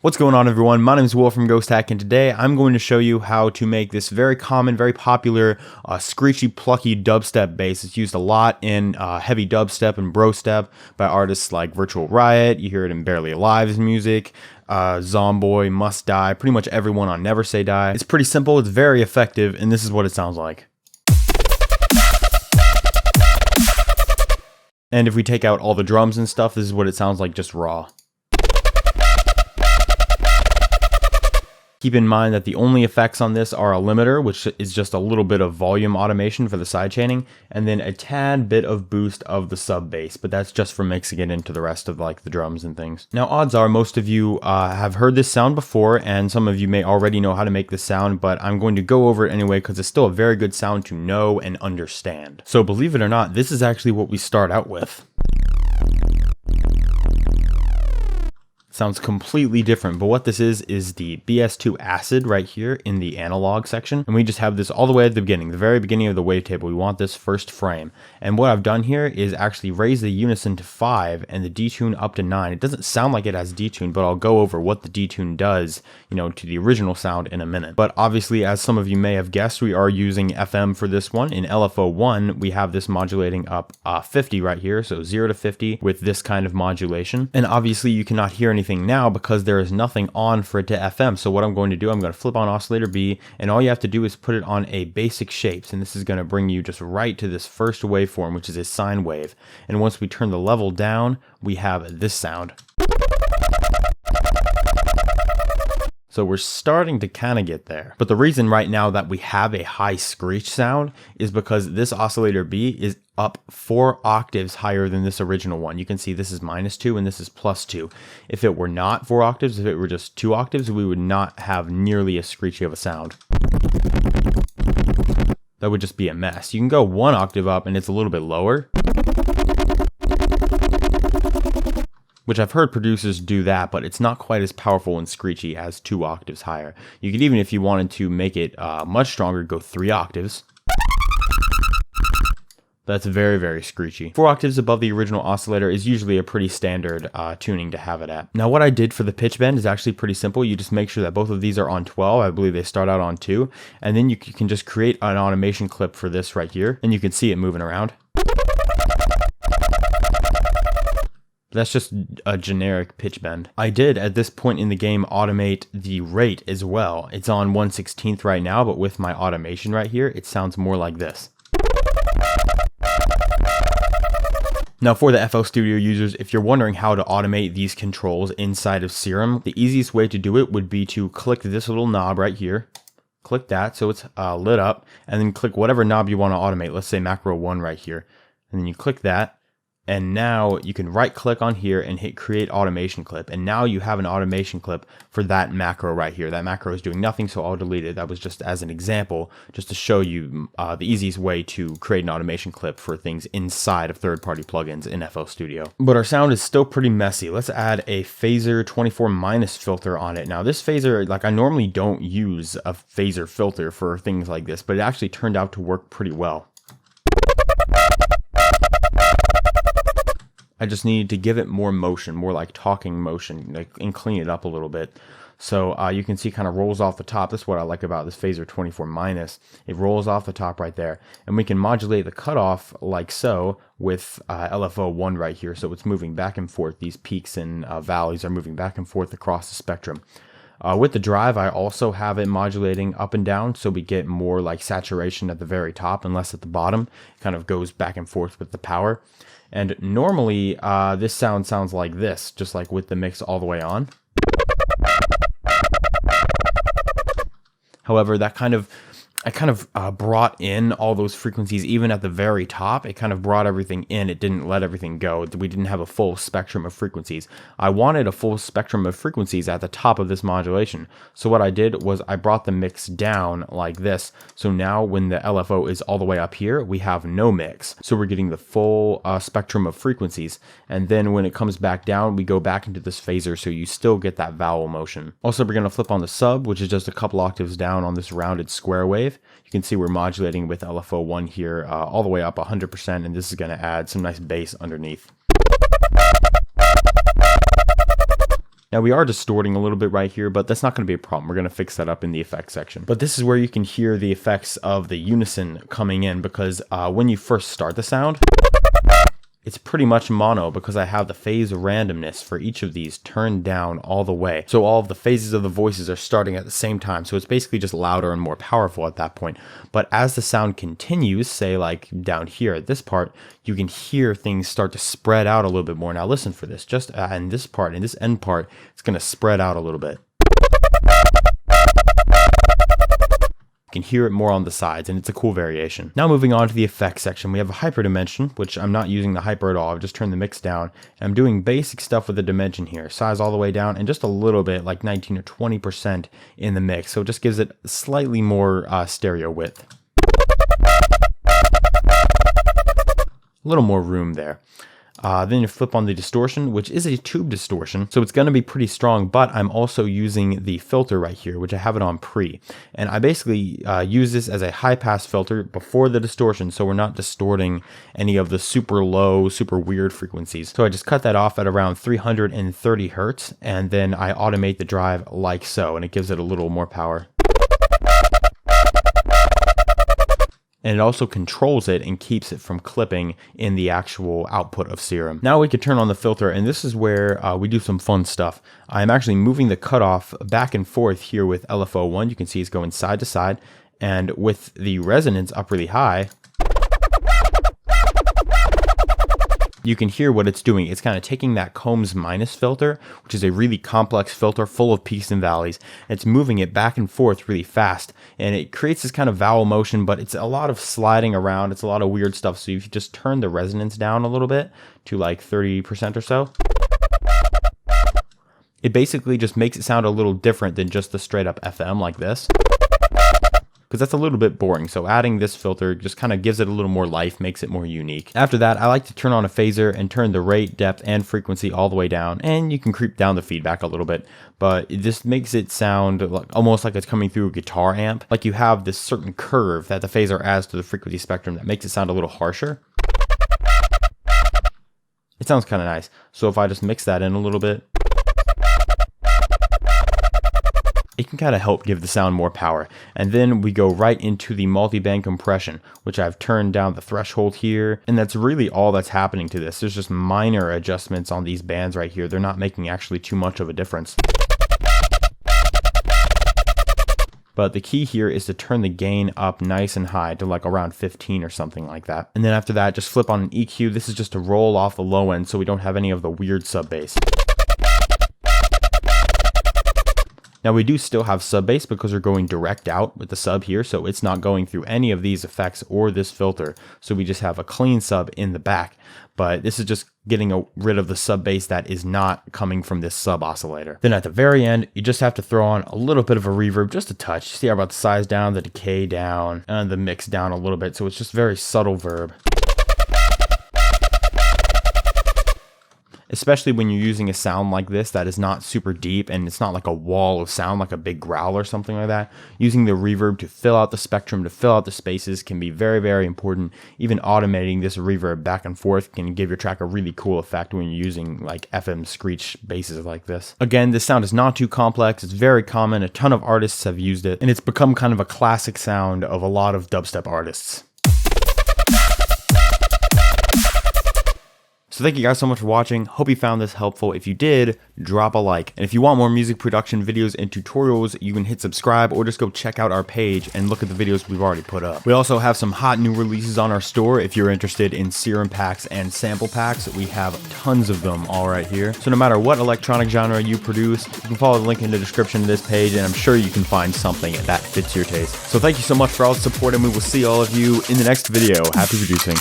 What's going on, everyone? My name is Will from Ghost Hack, and today I'm going to show you how to make this very common, very popular, screechy, plucky dubstep bass. It's used a lot in heavy dubstep and brostep by artists like Virtual Riot. You hear it in Barely Alive's music, Zomboy, Must Die, pretty much everyone on Never Say Die. It's pretty simple, it's very effective, and this is what it sounds like. And if we take out all the drums and stuff, this is what it sounds like just raw. Keep in mind that the only effects on this are a limiter, which is just a little bit of volume automation for the sidechaining, and then a tad bit of boost of the sub bass, but that's just for mixing it into the rest of like the drums and things. Now, odds are most of you have heard this sound before, and some of you may already know how to make this sound, but I'm going to go over it anyway because it's still a very good sound to know and understand. So believe it or not, this is actually what we start out with. Sounds completely different, but what this is the BS2 acid right here in the analog section, and we just have this all the way at the beginning, the very beginning of the wavetable. We want this first frame, and what I've done here is actually raise the unison to 5 and the detune up to 9. It doesn't sound like it has detune, but I'll go over what the detune does, to the original sound in a minute. But obviously, as some of you may have guessed, we are using FM for this one. In LFO1, we have this modulating up 50 right here, so 0 to 50 with this kind of modulation, and obviously you cannot hear anything now because there is nothing on for it to FM. So what I'm going to do, I'm going to flip on oscillator B, and all you have to do is put it on a basic shapes, and this is going to bring you just right to this first waveform, which is a sine wave. And once we turn the level down, we have this sound. So we're starting to kind of get there. But the reason right now that we have a high screech sound is because this oscillator B is up 4 octaves higher than this original one. You can see this is -2 and this is +2. If it were not 4 octaves, if it were just 2 octaves, we would not have nearly as screechy of a sound. That would just be a mess. You can go 1 octave up and it's a little bit lower, which I've heard producers do that, but it's not quite as powerful and screechy as 2 octaves higher. You could even, if you wanted to make it much stronger, go 3 octaves. That's very, very screechy. 4 octaves above the original oscillator is usually a pretty standard tuning to have it at. Now, what I did for the pitch bend is actually pretty simple. You just make sure that both of these are on 12. I believe they start out on 2. And then you can just create an automation clip for this right here, and you can see it moving around. That's just a generic pitch bend. I did, at this point in the game, automate the rate as well. It's on 1/16 right now, but with my automation right here, it sounds more like this. Now, for the FL Studio users, if you're wondering how to automate these controls inside of Serum, the easiest way to do it would be to click this little knob right here. Click that so it's lit up, and then click whatever knob you want to automate. Let's say macro 1 right here. And then you click that. And now you can right click on here and hit create automation clip. And now you have an automation clip for that macro right here. That macro is doing nothing, so I'll delete it. That was just as an example, just to show you the easiest way to create an automation clip for things inside of third-party plugins in FL Studio. But our sound is still pretty messy. Let's add a phaser 24- filter on it. Now this phaser, I normally don't use a phaser filter for things like this, but it actually turned out to work pretty well. I just needed to give it more motion, more like talking motion, and clean it up a little bit. So you can see it kind of rolls off the top. That's what I like about this phaser 24-. It rolls off the top right there. And we can modulate the cutoff like so with LFO1 right here. So it's moving back and forth. These peaks and valleys are moving back and forth across the spectrum. With the drive, I also have it modulating up and down, so we get more like saturation at the very top and less at the bottom. It kind of goes back and forth with the power. And normally, this sound sounds like this, just like with the mix all the way on. However, I kind of brought in all those frequencies even at the very top. It kind of brought everything in. It didn't let everything go. We didn't have a full spectrum of frequencies. I wanted a full spectrum of frequencies at the top of this modulation. So what I did was I brought the mix down like this. So now when the LFO is all the way up here, we have no mix. So we're getting the full spectrum of frequencies. And then when it comes back down, we go back into this phaser, so you still get that vowel motion. Also, we're going to flip on the sub, which is just a couple octaves down on this rounded square wave. You can see we're modulating with LFO1 here all the way up 100%, and this is going to add some nice bass underneath. Now we are distorting a little bit right here, but that's not going to be a problem. We're going to fix that up in the effects section. But this is where you can hear the effects of the unison coming in, because when you first start the sound, it's pretty much mono because I have the phase randomness for each of these turned down all the way. So all of the phases of the voices are starting at the same time. So it's basically just louder and more powerful at that point. But as the sound continues, say like down here at this part, you can hear things start to spread out a little bit more. Now listen for this, just in this part, in this end part, it's going to spread out a little bit. You can hear it more on the sides, and it's a cool variation. Now moving on to the effects section, we have a hyper dimension, which I'm not using the hyper at all. I've just turned the mix down, and I'm doing basic stuff with the dimension here, size all the way down, and just a little bit, like 19 or 20% in the mix, so it just gives it slightly more stereo width. A little more room there. Then you flip on the distortion, which is a tube distortion, so it's going to be pretty strong, but I'm also using the filter right here, which I have it on pre. And I basically use this as a high-pass filter before the distortion, so we're not distorting any of the super low, super weird frequencies. So I just cut that off at around 330 hertz, and then I automate the drive like so, and it gives it a little more power. And it also controls it and keeps it from clipping in the actual output of Serum. Now we can turn on the filter, and this is where we do some fun stuff. I'm actually moving the cutoff back and forth here with LFO1. You can see it's going side to side, and with the resonance up really high, you can hear what it's doing. It's kind of taking that Combs minus filter, which is a really complex filter full of peaks and valleys. It's moving it back and forth really fast, and it creates this kind of vowel motion, but it's a lot of sliding around. It's a lot of weird stuff. So if you just turn the resonance down a little bit to like 30% or so, it basically just makes it sound a little different than just the straight up FM like this, because that's a little bit boring. So adding this filter just kind of gives it a little more life, makes it more unique. After that, I like to turn on a phaser and turn the rate, depth, and frequency all the way down, and you can creep down the feedback a little bit, but it just makes it sound like, almost like it's coming through a guitar amp. Like you have this certain curve that the phaser adds to the frequency spectrum that makes it sound a little harsher. It sounds kind of nice. So if I just mix that in a little bit, it can kind of help give the sound more power. And then we go right into the multi-band compression, which I've turned down the threshold here. And that's really all that's happening to this. There's just minor adjustments on these bands right here. They're not making actually too much of a difference. But the key here is to turn the gain up nice and high to like around 15 or something like that. And then after that, just flip on an EQ. This is just to roll off the low end so we don't have any of the weird sub bass. Now we do still have sub bass because we're going direct out with the sub here, so it's not going through any of these effects or this filter. So we just have a clean sub in the back, but this is just getting rid of the sub bass that is not coming from this sub oscillator. Then at the very end, you just have to throw on a little bit of a reverb, just a touch. See how about the size down, the decay down, and the mix down a little bit. So it's just very subtle verb. Especially when you're using a sound like this that is not super deep and it's not like a wall of sound like a big growl or something like that. Using the reverb to fill out the spectrum, to fill out the spaces can be very, very important. Even automating this reverb back and forth can give your track a really cool effect when you're using like FM screech basses like this. Again, this sound is not too complex. It's very common. A ton of artists have used it, and it's become kind of a classic sound of a lot of dubstep artists. So thank you guys so much for watching. Hope you found this helpful. If you did, drop a like. And if you want more music production videos and tutorials, you can hit subscribe or just go check out our page and look at the videos we've already put up. We also have some hot new releases on our store. If you're interested in Serum packs and sample packs, we have tons of them all right here. So no matter what electronic genre you produce, you can follow the link in the description of this page, and I'm sure you can find something that fits your taste. So thank you so much for all the support, and we will see all of you in the next video. Happy producing.